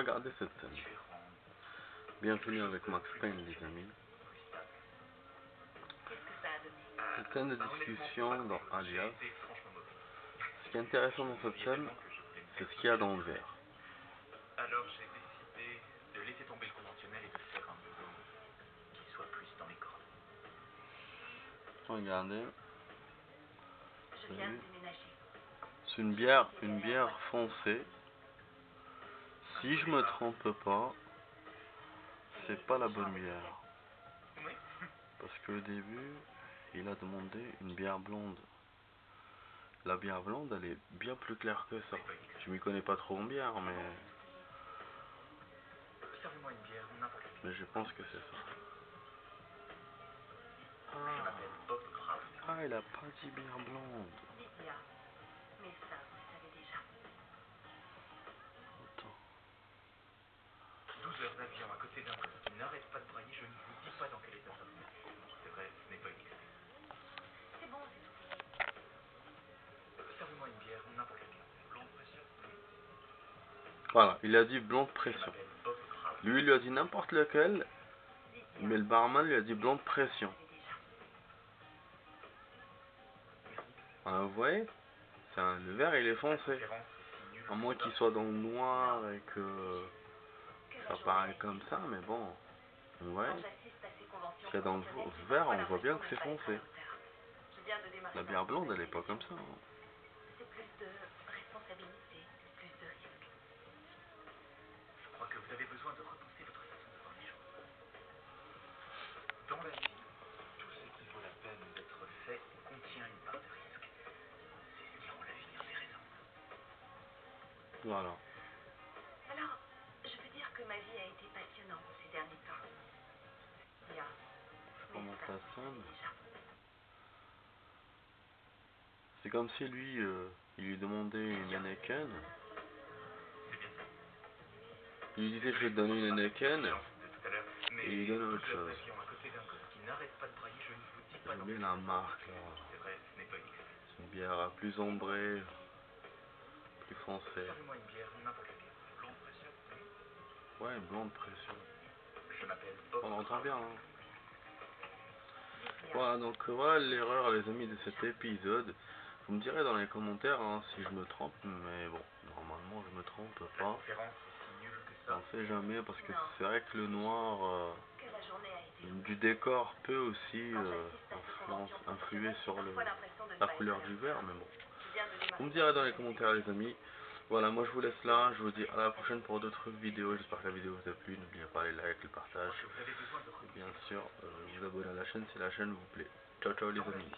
Regardez cette scène. Bienvenue avec Max Payne, les amis. Cette scène de discussion dans Alias. Ce qui est intéressant dans cette scène, c'est ce qu'il y a dans le verre. Alors j'ai décidé de laisser tomber le conventionnel et de faire un boulot qui soit plus dans les cordes. Regardez. Je viens de déménager. C'est une bière foncée. Si je me trompe pas, c'est pas la bonne bière. Oui. Parce qu'au début, il a demandé une bière blonde. La bière blonde, elle est bien plus claire que ça. Je m'y connais pas trop en bière, mais Servez-moi une bière, n'importe laquelle. je pense que c'est ça. Je m'appelle Bob Kraft. Ah, il a pas dit bière blonde. Lydia. Mais ça, vous le savez déjà. Attends. 12 heures d'avion à côté d'un gosse qui n'arrête pas de brailler, je ne vous dis pas dans quel état ça se met. C'est vrai, ce n'est pas une excuse. C'est bon, c'est tout. Servez-moi une bière, n'importe laquelle. Blonde pression. Voilà, il a dit blonde Je pression. m'appelle Bob Kraft. Lui, il lui a dit n'importe lequel, Lydia. mais le barman lui a dit blonde pression. Vous le savez déjà. Ah, vous voyez, le verre, il est foncé. Conférence aussi nulle À moins que qu'il ça. soit dans le noir et que Que la ça journée paraît aille comme vite. ça, mais bon, vous voyez, Quand j'assiste à ces conventions qu'il y a dans le conventionnelles, j'ai verre, parfois on voit bien l'impression que c'est de ne pas être à foncé. la hauteur. Je viens de démarrer La dans bière une blonde, nouvelle elle est pas comme direction. ça. Hein. C'est plus de responsabilité, plus de risques. Je crois que vous avez besoin de repenser votre façon de voir les choses. Dans la vie, tout ce qui vaut la peine d'être fait contient une part de risque. C'est ce qui rend la vie intéressante. Voilà. Alors, je peux dire que ma vie a été passionnante ces derniers temps. Bien. Mais Comment ça, ça vous le savez sonne? déjà. C'est comme si lui, il lui demandait une Heineken. C'est bien ça. Il lui disait je vais te donner une Heineken. De tout à l'heure, mais Et il donne autre 12 heures chose. d'avion à côté d'un gosse qui n'arrête pas de brailler, je ne vous dis pas J'aime dans bien quel la état. marque là. C'est vrai, ce n'est pas une excuse. C'est une bière plus ombrée, plus foncée. Servez-moi une bière, n'importe laquelle. Blonde pression. Ouais, blonde pression. Je m'appelle Bob. On entend bien. Hein. Lydia. Voilà, donc voilà l'erreur les amis de cet épisode. Vous me direz dans les commentaires hein, si je me trompe, mais bon, normalement je me trompe La pas. conférence aussi nulle que On ça. sait jamais parce que Non. c'est vrai que le noir Que la journée a été longue. du décor peut aussi Quand j'assiste à ces conventions influer professionnelles, j'ai sur parfois l'impression de ne la pas être couleur à la du hauteur. verre, mais bon. Je viens de démarrer Vous me dans direz une dans les nouvelle commentaires les direction. amis. Voilà, moi je vous laisse là, je vous dis à la prochaine pour d'autres vidéos. J'espère que la vidéo vous a plu, n'oubliez pas les likes, le partage. Je crois que vous avez besoin de Et bien sûr, vous abonner à la chaîne si la chaîne vous plaît. Ciao ciao les amis.